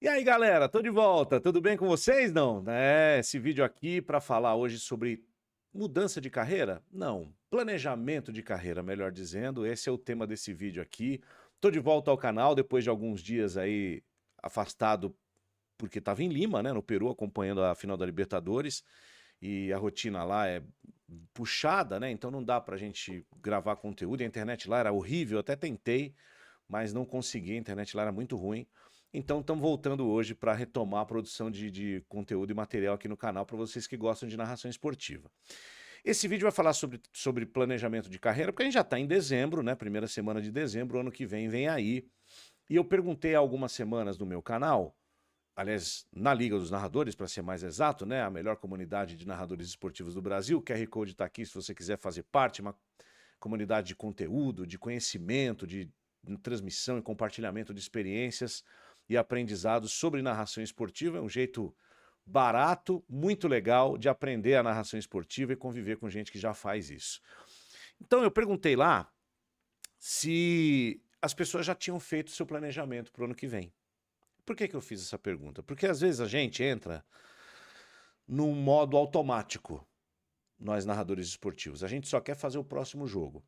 E aí, galera, tô de volta. Tudo bem com vocês? Não? Esse vídeo aqui para falar hoje sobre mudança de carreira? Não, planejamento de carreira, melhor dizendo. Esse é o tema desse vídeo aqui. Tô de volta ao canal depois de alguns dias aí afastado porque estava em Lima, né, no Peru, acompanhando a final da Libertadores, e a rotina lá é puxada, né? Então não dá pra gente gravar conteúdo. A internet lá era horrível, até tentei, mas não consegui, a internet lá era muito ruim. Então estamos voltando hoje para retomar a produção de conteúdo e material aqui no canal para vocês que gostam de narração esportiva. Esse vídeo vai falar sobre planejamento de carreira, porque a gente já está em dezembro, né? Primeira semana de dezembro, ano que vem aí. E eu perguntei há algumas semanas no meu canal, aliás, na Liga dos Narradores, para ser mais exato, né? A melhor comunidade de narradores esportivos do Brasil. O QR Code está aqui se você quiser fazer parte, uma comunidade de conteúdo, de conhecimento, de transmissão e compartilhamento de experiências e aprendizados sobre narração esportiva. É um jeito barato, muito legal de aprender a narração esportiva e conviver com gente que já faz isso. Então eu perguntei lá se as pessoas já tinham feito seu planejamento para o ano que vem. Por que eu fiz essa pergunta? Porque às vezes a gente entra num modo automático, nós narradores esportivos. A gente só quer fazer o próximo jogo.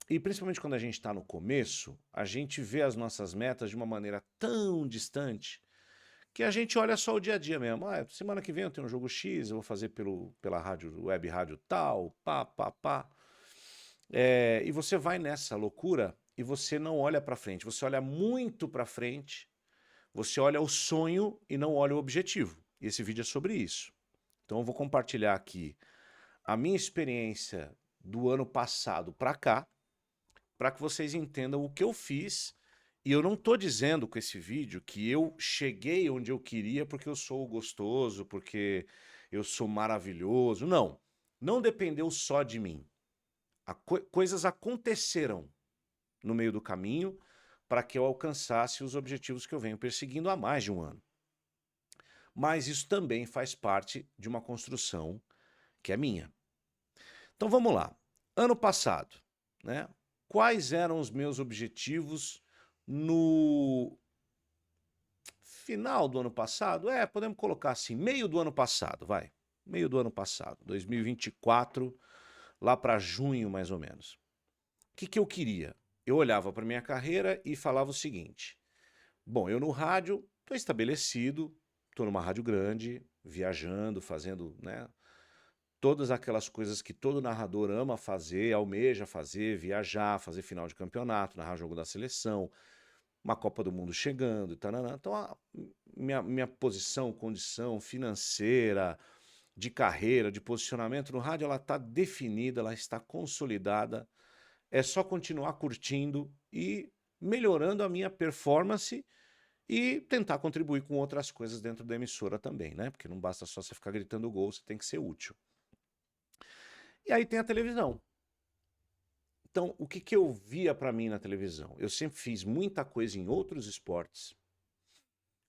E principalmente quando a gente está no começo, a gente vê as nossas metas de uma maneira tão distante que a gente olha só o dia a dia mesmo. Ah, semana que vem eu tenho um jogo X, eu vou fazer pela rádio, web rádio tal, pá, pá, pá. E você vai nessa loucura e você não olha para frente. Você olha muito para frente, você olha o sonho e não olha o objetivo. E esse vídeo é sobre isso. Então eu vou compartilhar aqui a minha experiência do ano passado para cá, para que vocês entendam o que eu fiz. E eu não estou dizendo com esse vídeo que eu cheguei onde eu queria porque eu sou gostoso, porque eu sou maravilhoso. Não. Não dependeu só de mim. Coisas aconteceram no meio do caminho para que eu alcançasse os objetivos que eu venho perseguindo há mais de um ano. Mas isso também faz parte de uma construção que é minha. Então vamos lá. Ano passado, né? Quais eram os meus objetivos no final do ano passado? Podemos colocar assim, meio do ano passado, vai. Meio do ano passado, 2024, lá para junho mais ou menos. O que eu queria? Eu olhava para minha carreira e falava o seguinte: bom, eu no rádio estou estabelecido, estou numa rádio grande, viajando, fazendo, né, todas aquelas coisas que todo narrador ama fazer, almeja fazer, viajar, fazer final de campeonato, narrar jogo da seleção, uma Copa do Mundo chegando e tal. Então a minha posição, condição financeira, de carreira, de posicionamento no rádio, ela está definida, ela está consolidada. É só continuar curtindo e melhorando a minha performance e tentar contribuir com outras coisas dentro da emissora também, né? Porque não basta só você ficar gritando gol, você tem que ser útil. E aí tem a televisão. Então, o que eu via para mim na televisão? Eu sempre fiz muita coisa em outros esportes,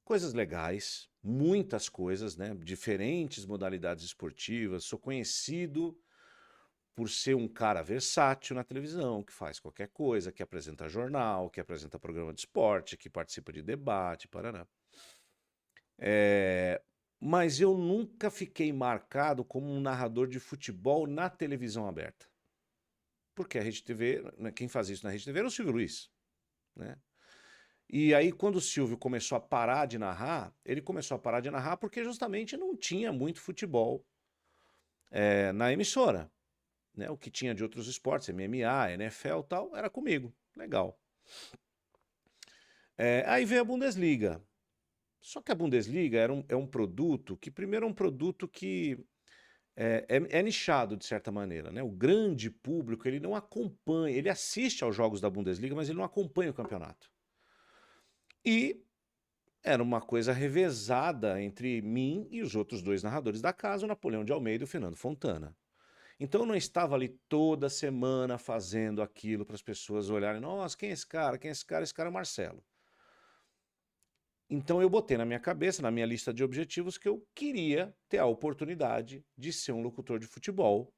coisas legais, muitas coisas, né? Diferentes modalidades esportivas. Sou conhecido por ser um cara versátil na televisão, que faz qualquer coisa, que apresenta jornal, que apresenta programa de esporte, que participa de debate, paraná. É, mas eu nunca fiquei marcado como um narrador de futebol na televisão aberta. Porque a Rede TV, quem faz isso na Rede TV era o Silvio Luiz, né? E aí, quando o Silvio começou a parar de narrar, ele começou a parar de narrar porque justamente não tinha muito futebol na emissora, né? O que tinha de outros esportes, MMA, NFL e tal, era comigo. Legal. Aí veio a Bundesliga. Só que a Bundesliga é um produto que, primeiro, é um produto que é nichado, de certa maneira, né? O grande público, ele não acompanha, ele assiste aos jogos da Bundesliga, mas ele não acompanha o campeonato. E era uma coisa revezada entre mim e os outros dois narradores da casa, o Napoleão de Almeida e o Fernando Fontana. Então eu não estava ali toda semana fazendo aquilo para as pessoas olharem, nossa, quem é esse cara? Quem é esse cara? Esse cara é o Marcelo. Então eu botei na minha cabeça, na minha lista de objetivos, que eu queria ter a oportunidade de ser um locutor de futebol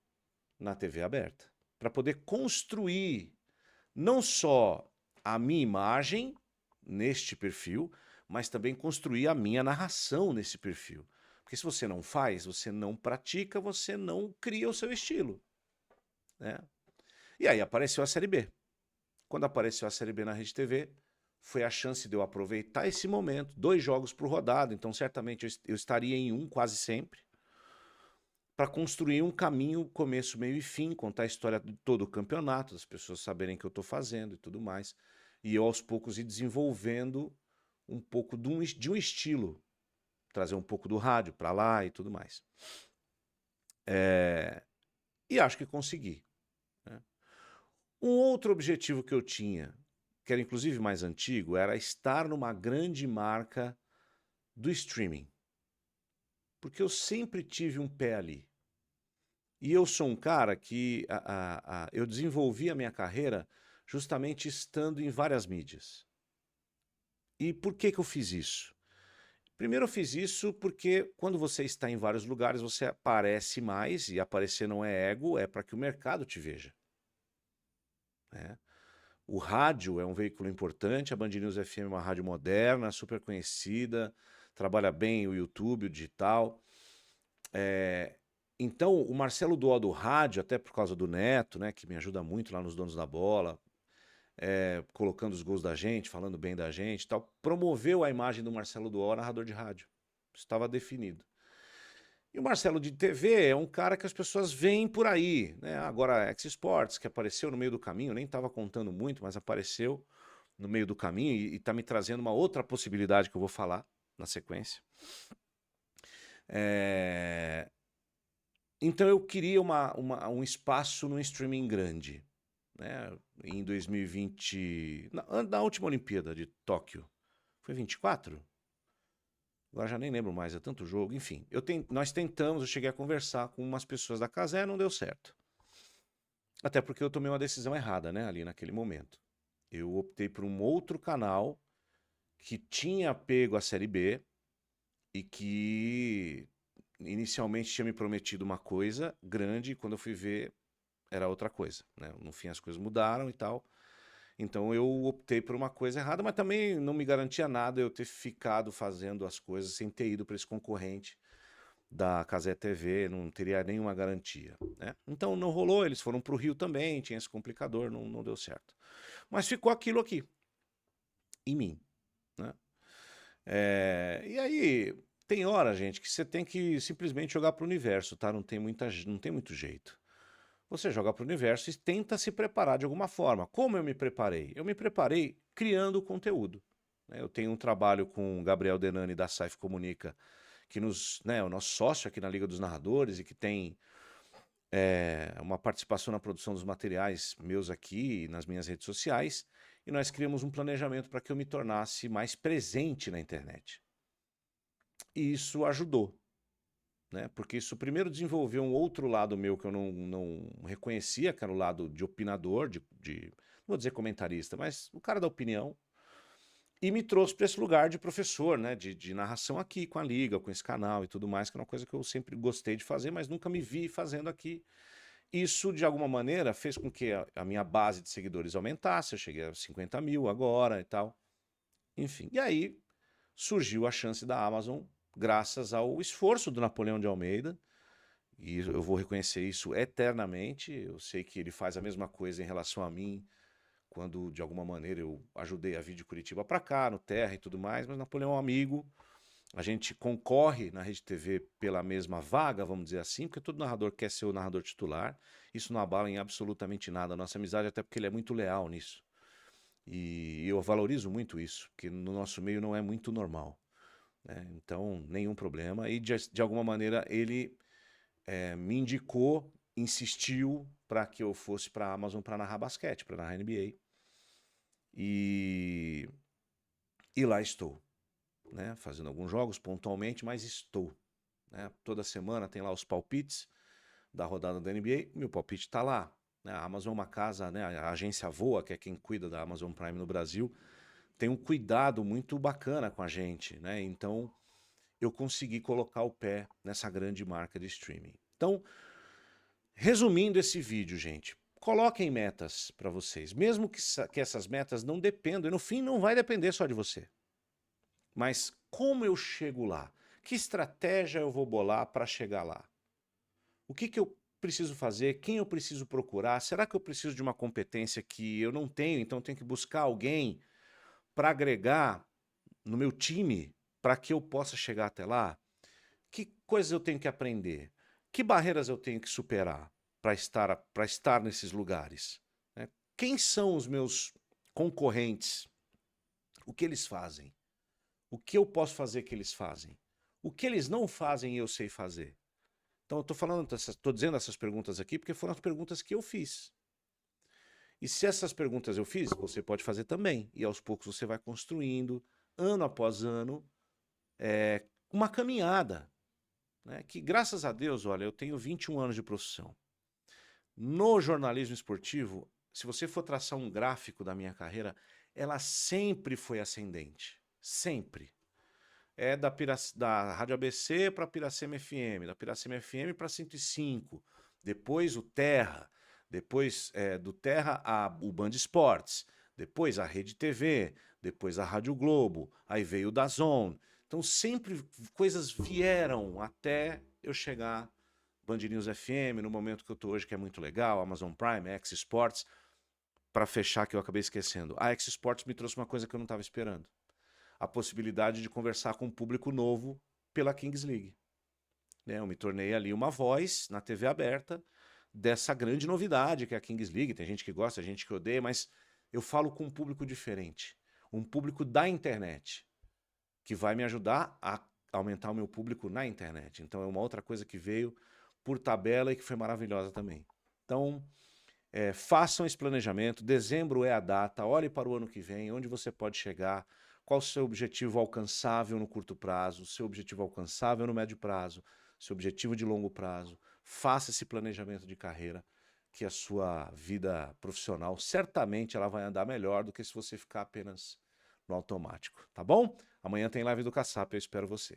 na TV aberta, para poder construir não só a minha imagem neste perfil, mas também construir a minha narração nesse perfil. Porque se você não faz, você não pratica, você não cria o seu estilo, né? E aí apareceu a Série B. Quando apareceu a Série B na Rede TV, foi a chance de eu aproveitar esse momento, 2 jogos por rodada, então certamente eu estaria em um quase sempre, para construir um caminho, começo, meio e fim, contar a história de todo o campeonato, as pessoas saberem o que eu estou fazendo e tudo mais. E eu aos poucos ir desenvolvendo um pouco de um estilo, trazer um pouco do rádio para lá e tudo mais. E acho que consegui, né? Um outro objetivo que eu tinha, que era inclusive mais antigo, era estar numa grande marca do streaming. Porque eu sempre tive um pé ali. E eu sou um cara que eu desenvolvi a minha carreira justamente estando em várias mídias. E por que que eu fiz isso? Primeiro eu fiz isso porque quando você está em vários lugares, você aparece mais, e aparecer não é ego, é para que o mercado te veja, né? O rádio é um veículo importante, a Band News FM é uma rádio moderna, super conhecida, trabalha bem o YouTube, o digital. Então, o Marcelo Duó do rádio, até por causa do Neto, né, que me ajuda muito lá nos Donos da Bola, colocando os gols da gente, falando bem da gente e tal, promoveu a imagem do Marcelo Duó, narrador de rádio. Isso estava definido. E o Marcelo de TV é um cara que as pessoas veem por aí, né? Agora, a X-Sports, que apareceu no meio do caminho, nem estava contando muito, mas apareceu no meio do caminho e está me trazendo uma outra possibilidade que eu vou falar na sequência. Então eu queria um espaço no streaming grande, né? Em 2020, na última Olimpíada de Tóquio, foi 24? Agora já nem lembro mais, é tanto jogo. Enfim, nós tentamos, eu cheguei a conversar com umas pessoas da Cazé, não deu certo. Até porque eu tomei uma decisão errada, né, ali naquele momento. Eu optei por um outro canal que tinha pego a Série B e que inicialmente tinha me prometido uma coisa grande, e quando eu fui ver era outra coisa, né? No fim as coisas mudaram e tal. Então eu optei por uma coisa errada, mas também não me garantia nada eu ter ficado fazendo as coisas sem ter ido para esse concorrente da Cazé TV, não teria nenhuma garantia, né? Então não rolou, eles foram para o Rio também, tinha esse complicador, não deu certo. Mas ficou aquilo aqui, em mim, né? E aí, tem hora, gente, que você tem que simplesmente jogar para o universo, tá? Não tem muito jeito. Você joga para o universo e tenta se preparar de alguma forma. Como eu me preparei? Eu me preparei criando conteúdo, né? Eu tenho um trabalho com o Gabriel Denani da Saif Comunica, que é o nosso sócio aqui na Liga dos Narradores e que tem uma participação na produção dos materiais meus aqui nas minhas redes sociais. E nós criamos um planejamento para que eu me tornasse mais presente na internet. E isso ajudou, né? Porque isso primeiro desenvolveu um outro lado meu que eu não reconhecia, que era o lado de opinador, não vou dizer comentarista, mas o cara da opinião, e me trouxe para esse lugar de professor, né? De narração aqui com a Liga, com esse canal e tudo mais, que é uma coisa que eu sempre gostei de fazer, mas nunca me vi fazendo aqui. Isso, de alguma maneira, fez com que a minha base de seguidores aumentasse, eu cheguei a 50 mil agora e tal. Enfim, e aí surgiu a chance da Amazon, graças ao esforço do Napoleão de Almeida, e eu vou reconhecer isso eternamente. Eu sei que ele faz a mesma coisa em relação a mim, quando de alguma maneira eu ajudei a vir de Curitiba para cá, no Terra e tudo mais, mas Napoleão é um amigo, a gente concorre na Rede TV pela mesma vaga, vamos dizer assim, porque todo narrador quer ser o narrador titular, isso não abala em absolutamente nada a nossa amizade, até porque ele é muito leal nisso. E eu valorizo muito isso, porque no nosso meio não é muito normal, né? Então, nenhum problema. E de alguma maneira ele me indicou, insistiu para que eu fosse para a Amazon para narrar basquete, para narrar NBA. E lá estou, né? Fazendo alguns jogos pontualmente, mas estou, né? Toda semana tem lá os palpites da rodada da NBA, meu palpite está lá, né? A Amazon é uma casa, né? A agência Voa, que é quem cuida da Amazon Prime no Brasil, tem um cuidado muito bacana com a gente, né? Então eu consegui colocar o pé nessa grande marca de streaming. Então, resumindo esse vídeo, gente, coloquem metas para vocês, mesmo que essas metas não dependam, e no fim não vai depender só de você. Mas como eu chego lá? Que estratégia eu vou bolar para chegar lá? O que eu preciso fazer? Quem eu preciso procurar? Será que eu preciso de uma competência que eu não tenho, então eu tenho que buscar alguém para agregar no meu time para que eu possa chegar até lá? Que coisas eu tenho que aprender? Que barreiras eu tenho que superar para estar nesses lugares? Né? Quem são os meus concorrentes? O que eles fazem? O que eu posso fazer que eles fazem? O que eles não fazem e eu sei fazer? Então, eu estou dizendo essas perguntas aqui porque foram as perguntas que eu fiz. E se essas perguntas eu fiz, você pode fazer também. E aos poucos você vai construindo, ano após ano, uma caminhada. Né? Que graças a Deus, olha, eu tenho 21 anos de profissão. No jornalismo esportivo, se você for traçar um gráfico da minha carreira, ela sempre foi ascendente. Sempre. É da Rádio ABC para Piracema FM, da Piracema FM para 105, depois o Terra, depois do Terra o Band Esportes, depois a Rede TV, depois a Rádio Globo, aí veio o DAZN. Então sempre coisas vieram até eu chegar Band News FM, no momento que eu estou hoje, que é muito legal, Amazon Prime, X Sports, para fechar que eu acabei esquecendo. A X Sports me trouxe uma coisa que eu não estava esperando. A possibilidade de conversar com um público novo pela Kings League. Né? Eu me tornei ali uma voz na TV aberta dessa grande novidade que é a Kings League. Tem gente que gosta, gente que odeia, mas eu falo com um público diferente. Um público da internet, que vai me ajudar a aumentar o meu público na internet. Então é uma outra coisa que veio por tabela e que foi maravilhosa também. Então, façam esse planejamento. Dezembro é a data, olhe para o ano que vem, onde você pode chegar, qual o seu objetivo alcançável no curto prazo, o seu objetivo alcançável no médio prazo, seu objetivo de longo prazo. Faça esse planejamento de carreira, que a sua vida profissional certamente ela vai andar melhor do que se você ficar apenas no automático, tá bom? Amanhã tem live do Caçapa, eu espero você.